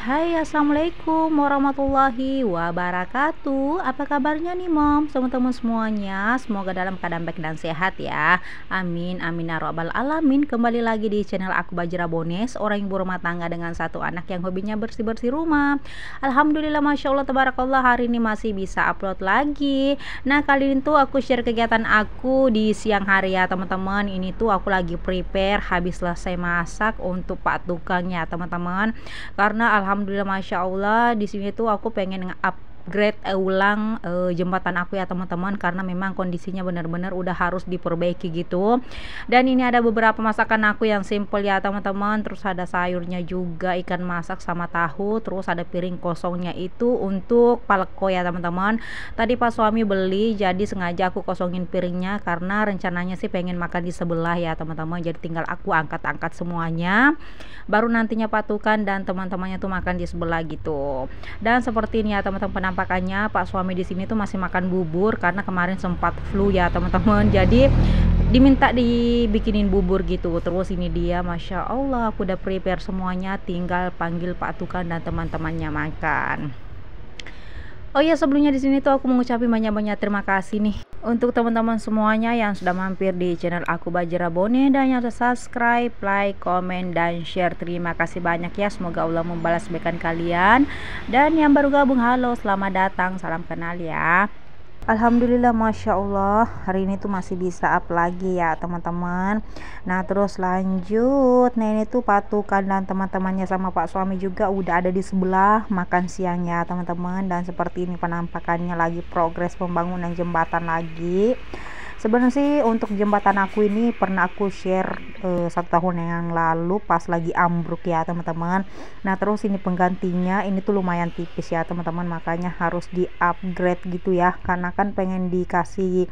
Hai, assalamualaikum warahmatullahi wabarakatuh. Apa kabarnya nih, Mom? Teman-teman semuanya, semoga dalam keadaan baik dan sehat ya. Amin, amin ya robbal alamin. Kembali lagi di channel aku Bajra Bones, orang ibu rumah tangga dengan satu anak yang hobinya bersih-bersih rumah. Alhamdulillah, masya Allah, tabarakallah, hari ini masih bisa upload lagi. Nah, kali ini tuh aku share kegiatan aku di siang hari ya, teman-teman. Ini tuh aku lagi prepare habis selesai masak untuk Pak Tukangnya, teman-teman. Karena alhamdulillah masya Allah di sini tuh aku pengen upgrade ulang jembatan aku ya teman-teman, karena memang kondisinya benar-benar udah harus diperbaiki gitu. Dan ini ada beberapa masakan aku yang simple ya teman-teman, terus ada sayurnya juga, ikan masak sama tahu, terus ada piring kosongnya itu untuk paleko ya teman-teman. Tadi pas suami beli, jadi sengaja aku kosongin piringnya karena rencananya sih pengen makan di sebelah ya teman-teman, jadi tinggal aku angkat-angkat semuanya, baru nantinya patukan dan teman-temannya tuh makan di sebelah gitu. Dan seperti ini ya teman-teman penampakannya, Pak suami di sini tuh masih makan bubur karena kemarin sempat flu ya teman-teman, jadi diminta dibikinin bubur gitu. Terus ini dia, masya Allah, aku udah prepare semuanya, tinggal panggil Pak Tukan dan teman-temannya makan. Oh iya, sebelumnya di sini tuh aku mengucapkan banyak-banyak terima kasih nih untuk teman-teman semuanya yang sudah mampir di channel aku Bajra Bone dan yang sudah subscribe, like, komen, dan share. Terima kasih banyak ya. Semoga Allah membalas kebaikan kalian. Dan yang baru gabung, halo, selamat datang, salam kenal ya. Alhamdulillah masya Allah hari ini tuh masih bisa up lagi ya teman-teman. Nah terus lanjut, nah ini tuh Patukan dan teman-temannya sama Pak suami juga udah ada di sebelah makan siang ya teman-teman. Dan seperti ini penampakannya, lagi progres pembangunan jembatan lagi. Sebenarnya sih untuk jembatan aku ini pernah aku share 1 tahun yang lalu pas lagi ambruk ya teman-teman. Nah terus ini penggantinya ini tuh lumayan tipis ya teman-teman, makanya harus di upgrade gitu ya, karena kan pengen dikasih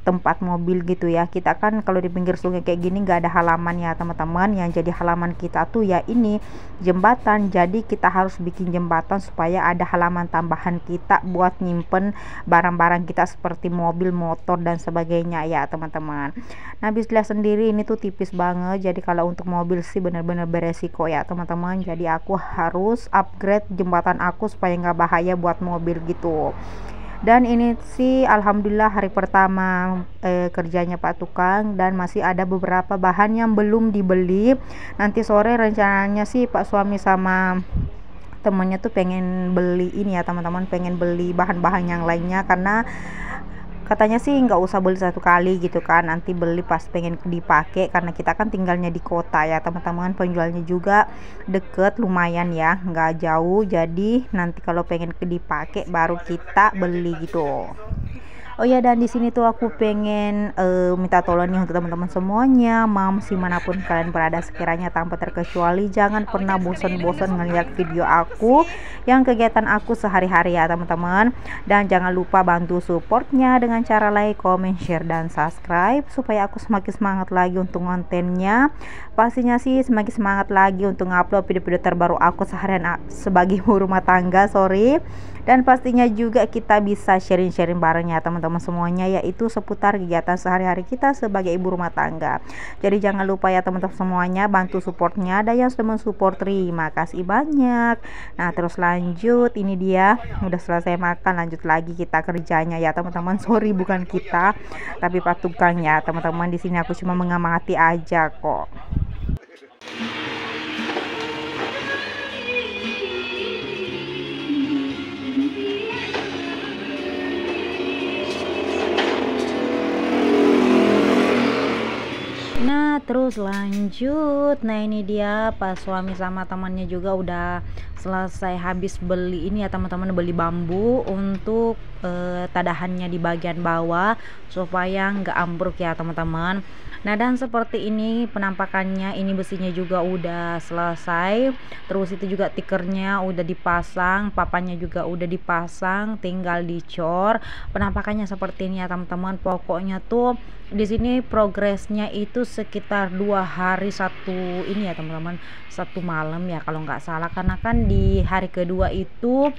tempat mobil gitu ya. Kita kan kalau di pinggir sungai kayak gini nggak ada halaman ya teman-teman, yang jadi halaman kita tuh ya ini jembatan. Jadi kita harus bikin jembatan supaya ada halaman tambahan kita buat nyimpen barang-barang kita seperti mobil, motor, dan sebagainya ya teman-teman. Nah bisa lihat sendiri ini tuh tipis banget, jadi kalau untuk mobil sih benar-benar beresiko ya teman-teman. Jadi aku harus upgrade jembatan aku supaya nggak bahaya buat mobil gitu. Dan ini sih alhamdulillah hari pertama kerjanya Pak Tukang, dan masih ada beberapa bahan yang belum dibeli. Nanti sore rencananya sih Pak suami sama temennya tuh pengen beli ini ya teman-teman, pengen beli bahan-bahan yang lainnya, karena katanya sih nggak usah beli satu kali gitu kan, nanti beli pas pengen dipakai, karena kita kan tinggalnya di kota ya teman-teman. Penjualnya juga deket, lumayan ya, nggak jauh, jadi nanti kalau pengen dipakai baru kita beli gitu. Oh ya, dan di sini tuh aku pengen minta tolong nih untuk teman-teman semuanya, moms dimanapun kalian berada, sekiranya tanpa terkecuali jangan pernah bosan-bosan ngeliat video aku yang kegiatan aku sehari-hari ya teman-teman. Dan jangan lupa bantu supportnya dengan cara like, comment, share, dan subscribe supaya aku semakin semangat lagi untuk kontennya. Pastinya sih semakin semangat lagi untuk ngupload video-video terbaru aku seharian sebagai ibu rumah tangga, dan pastinya juga kita bisa sharing-sharing bareng ya teman-teman semuanya, yaitu seputar kegiatan sehari-hari kita sebagai ibu rumah tangga. Jadi jangan lupa ya teman-teman semuanya, bantu supportnya. Dan yang sudah mensupport terima kasih banyak. Nah terus lanjut, ini dia udah selesai makan, lanjut lagi kita kerjanya ya teman-teman. Sorry bukan kita tapi Pak Tukang ya teman-teman, di sini aku cuma mengamati aja kok. Nah terus lanjut, nah ini dia pas suami sama temannya juga udah selesai habis beli ini ya teman-teman, beli bambu untuk tadahannya di bagian bawah supaya nggak ambruk ya teman-teman. Nah dan seperti ini penampakannya, ini besinya juga udah selesai, terus itu juga tikernya udah dipasang, papanya juga udah dipasang, tinggal dicor. Penampakannya seperti ini ya teman-teman. Pokoknya tuh di sini progresnya itu sekitar 2 hari 1 ini ya teman-teman, 1 malam ya kalau nggak salah, karena kan di hari kedua itu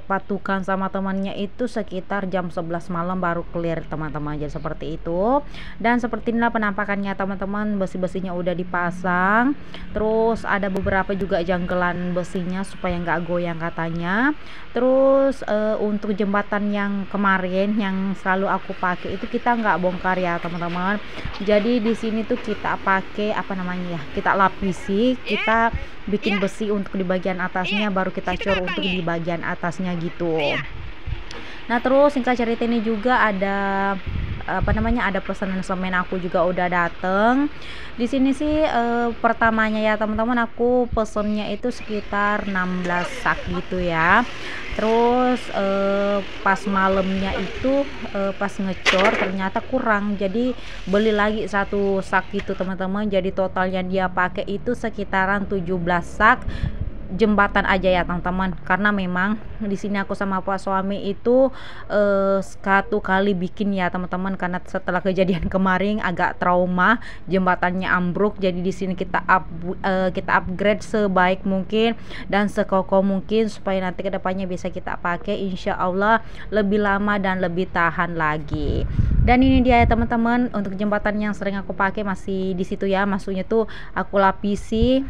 patukan sama temannya itu sekitar jam 11 malam baru clear teman-teman. Jadi seperti itu. Dan seperti inilah penampakannya teman-teman, besi-besinya udah dipasang, terus ada beberapa juga jangkelan besinya supaya nggak goyang katanya. Terus untuk jembatan yang kemarin yang selalu aku pakai itu kita nggak bongkar ya teman-teman. Jadi di sini tuh kita pakai apa namanya ya, kita lapisi, kita bikin besi untuk di bagian atasnya, baru kita cor untuk di bagian atasnya gitu. Nah terus singkat cerita ini juga ada apa namanya, ada pesanan semen aku juga udah dateng. Di sini sih pertamanya ya teman-teman, aku pesennya itu sekitar 16 sak gitu ya. Terus pas malamnya itu pas ngecor ternyata kurang, jadi beli lagi satu sak gitu teman-teman. Jadi totalnya dia pakai itu sekitaran 17 sak jembatan aja ya teman-teman, karena memang di sini aku sama pak suami itu satu kali bikin ya teman-teman, karena setelah kejadian kemarin agak trauma, jembatannya ambruk. Jadi di sini kita upgrade sebaik mungkin dan sekokoh mungkin supaya nanti kedepannya bisa kita pakai, insya Allah lebih lama dan lebih tahan lagi. Dan ini dia ya teman-teman, untuk jembatan yang sering aku pakai masih di situ ya, maksudnya tuh aku lapisi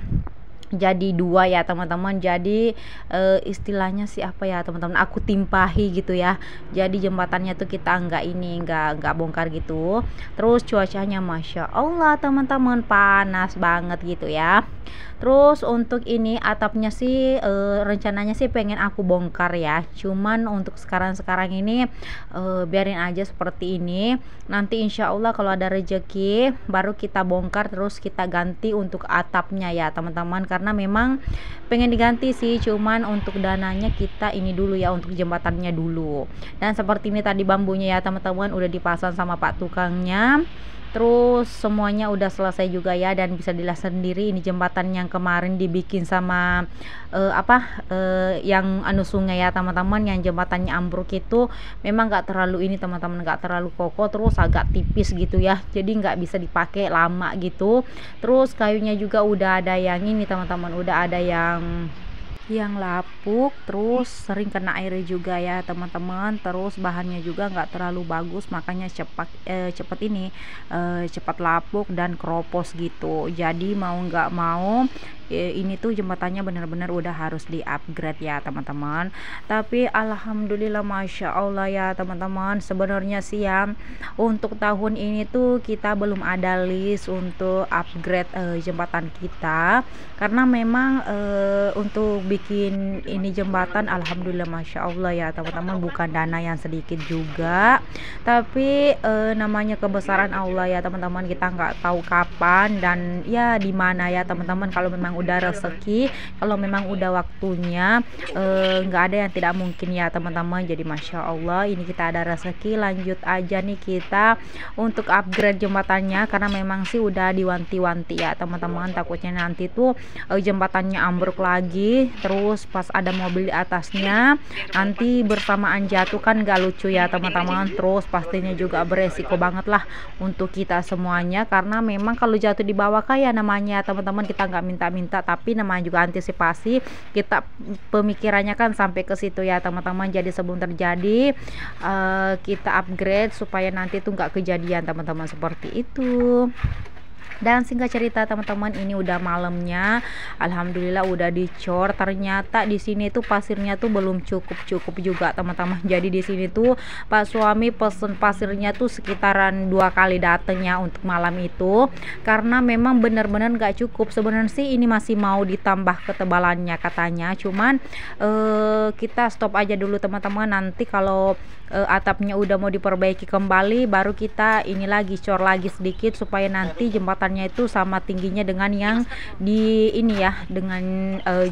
jadi dua ya teman-teman. Jadi istilahnya sih apa ya teman-teman, aku timpahi gitu ya. Jadi jembatannya tuh kita nggak bongkar gitu. Terus cuacanya masya Allah teman-teman, panas banget gitu ya. Terus untuk ini atapnya sih rencananya sih pengen aku bongkar ya, cuman untuk sekarang ini biarin aja seperti ini. Nanti insya Allah kalau ada rezeki baru kita bongkar, terus kita ganti untuk atapnya ya teman-teman, karena memang pengen diganti sih, cuman untuk dananya kita ini dulu ya, untuk jembatannya dulu. Dan seperti ini tadi bambunya ya teman-teman, udah dipasang sama pak tukangnya. Terus semuanya udah selesai juga ya, dan bisa dilihat sendiri ini jembatan yang kemarin dibikin sama yang anu sungai ya teman-teman, yang jembatannya ambruk itu memang nggak terlalu ini teman-teman, nggak terlalu kokoh, terus agak tipis gitu ya, jadi nggak bisa dipakai lama gitu. Terus kayunya juga udah ada yang ini teman-teman, udah ada yang lapuk, terus sering kena air juga ya teman-teman. Terus bahannya juga nggak terlalu bagus, makanya cepat lapuk dan keropos gitu. Jadi mau nggak mau ini tuh jembatannya benar-benar udah harus di upgrade ya teman-teman. Tapi alhamdulillah masya Allah ya teman-teman, sebenarnya sih ya untuk tahun ini tuh kita belum ada list untuk upgrade jembatan kita, karena memang untuk bikin ini jembatan alhamdulillah masya Allah ya teman-teman, bukan dana yang sedikit juga, tapi namanya kebesaran Allah ya teman-teman, kita nggak tahu kapan dan ya di mana ya teman-teman. Kalau memang udah rezeki, kalau memang udah waktunya, nggak ada yang tidak mungkin ya teman-teman. Jadi masya Allah ini kita ada rezeki, lanjut aja nih kita untuk upgrade jembatannya, karena memang sih udah diwanti-wanti ya teman-teman, takutnya nanti tuh jembatannya ambruk lagi, terus pas ada mobil di atasnya nanti bersamaan jatuh, kan gak lucu ya teman-teman. Terus pastinya juga beresiko banget lah untuk kita semuanya, karena memang kalau jatuh di bawah kayak namanya teman-teman, kita nggak minta-minta, tapi namanya juga antisipasi, kita pemikirannya kan sampai ke situ ya teman-teman. Jadi sebelum terjadi kita upgrade supaya nanti tuh nggak kejadian teman-teman, seperti itu. Dan singkat cerita teman-teman, ini udah malamnya, alhamdulillah udah dicor. Ternyata di sini tuh pasirnya tuh belum cukup juga teman-teman. Jadi di sini tuh pak suami pesen pasirnya tuh sekitaran 2 kali datangnya untuk malam itu, karena memang bener-bener gak cukup. Sebenarnya sih ini masih mau ditambah ketebalannya katanya, cuman kita stop aja dulu teman-teman. Nanti kalau atapnya udah mau diperbaiki kembali, baru kita ini lagi cor lagi sedikit supaya nanti jembatannya itu sama tingginya dengan yang di ini ya, dengan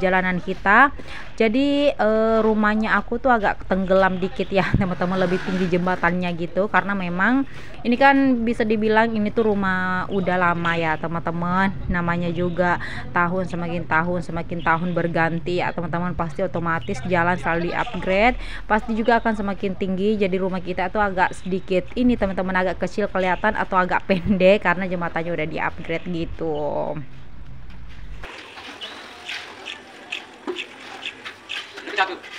jalanan kita. Jadi rumahnya aku tuh agak tenggelam dikit ya teman-teman, lebih tinggi jembatannya gitu, karena memang ini kan bisa dibilang ini tuh rumah udah lama ya teman-teman. Namanya juga semakin tahun berganti ya teman-teman, pasti otomatis jalan selalu di upgrade, pasti juga akan semakin tinggi. Jadi rumah kita tuh agak sedikit ini teman-teman, agak kecil kelihatan atau agak pendek karena jembatannya udah di upgrade gitu. Jatuh.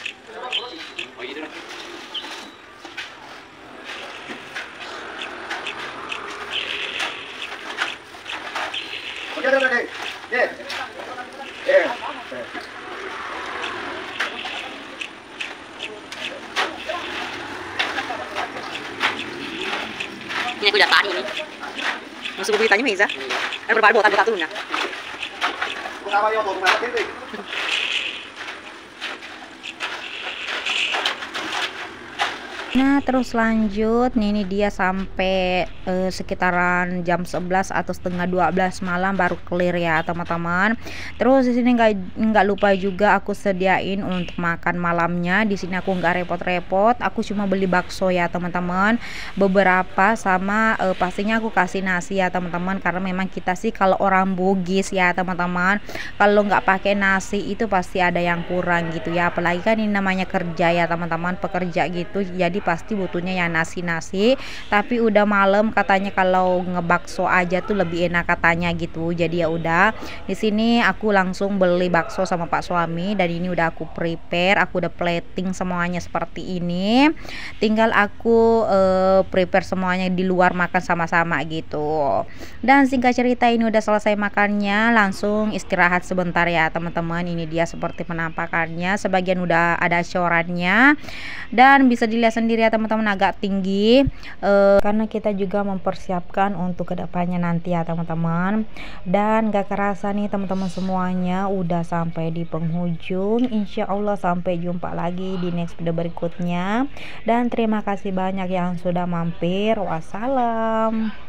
Ini aku udah tadi ini. Musuh beritanya Meza. Ada berapa botak turunnya? Nah, terus lanjut, nih ini dia sampai sekitaran jam 11 atau setengah 12 malam baru clear ya, teman-teman. Terus di sini nggak lupa juga aku sediain untuk makan malamnya. Di sini aku nggak repot-repot, aku cuma beli bakso ya, teman-teman. Beberapa sama pastinya aku kasih nasi ya, teman-teman, karena memang kita sih kalau orang Bugis ya, teman-teman, kalau nggak pakai nasi itu pasti ada yang kurang gitu ya. Apalagi kan ini namanya kerja ya, teman-teman, pekerja gitu. Jadi pasti butuhnya ya nasi-nasi, tapi udah malam katanya kalau ngebakso aja tuh lebih enak katanya gitu. Jadi ya udah, di sini aku langsung beli bakso sama Pak suami, dan ini udah aku prepare, aku udah plating semuanya seperti ini. Tinggal aku prepare semuanya di luar makan sama-sama gitu. Dan singkat cerita ini udah selesai makannya, langsung istirahat sebentar ya, teman-teman. Ini dia seperti penampakannya, sebagian udah ada corannya, dan bisa dilihat sendiri ya, teman-teman, agak tinggi karena kita juga mempersiapkan untuk kedepannya nanti ya, teman-teman. Dan gak kerasa nih, teman-teman, semuanya udah sampai di penghujung. Insya Allah sampai jumpa lagi di next video berikutnya, dan terima kasih banyak yang sudah mampir. Wassalam.